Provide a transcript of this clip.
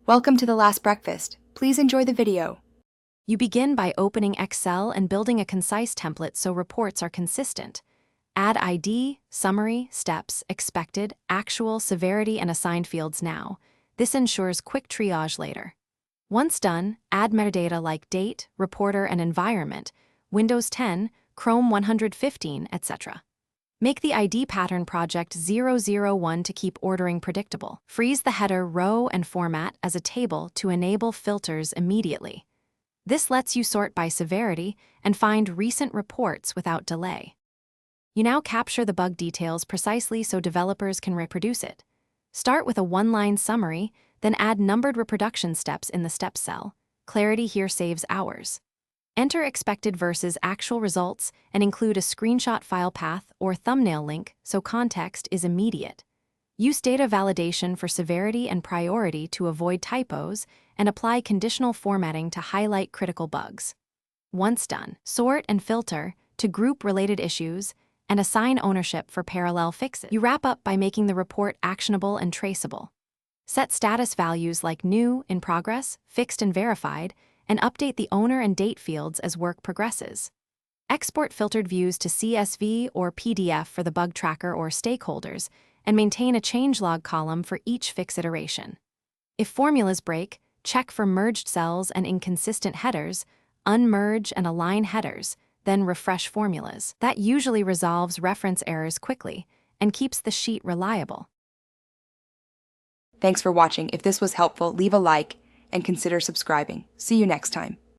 Welcome to the last breakfast. Please enjoy the video. You begin by opening Excel and building a concise template so reports are consistent. Add ID, summary, steps, expected, actual, severity, and assigned fields now. This ensures quick triage later. Once done, add metadata like date, reporter, and environment, Windows 10, Chrome 115, etc. Make the ID pattern project 001 to keep ordering predictable. Freeze the header row and format as a table to enable filters immediately. This lets you sort by severity and find recent reports without delay. You now capture the bug details precisely so developers can reproduce it. Start with a one-line summary, then add numbered reproduction steps in the steps cell. Clarity here saves hours. Enter expected versus actual results and include a screenshot file path or thumbnail link so context is immediate. Use data validation for severity and priority to avoid typos and apply conditional formatting to highlight critical bugs. Once done, sort and filter to group related issues and assign ownership for parallel fixes. You wrap up by making the report actionable and traceable. Set status values like new, in progress, fixed, and verified, and update the owner and date fields as work progresses. Export filtered views to CSV or PDF for the bug tracker or stakeholders, and maintain a changelog column for each fix iteration. If formulas break, check for merged cells and inconsistent headers, unmerge and align headers, then refresh formulas. That usually resolves reference errors quickly and keeps the sheet reliable. Thanks for watching. If this was helpful, leave a like and consider subscribing. See you next time.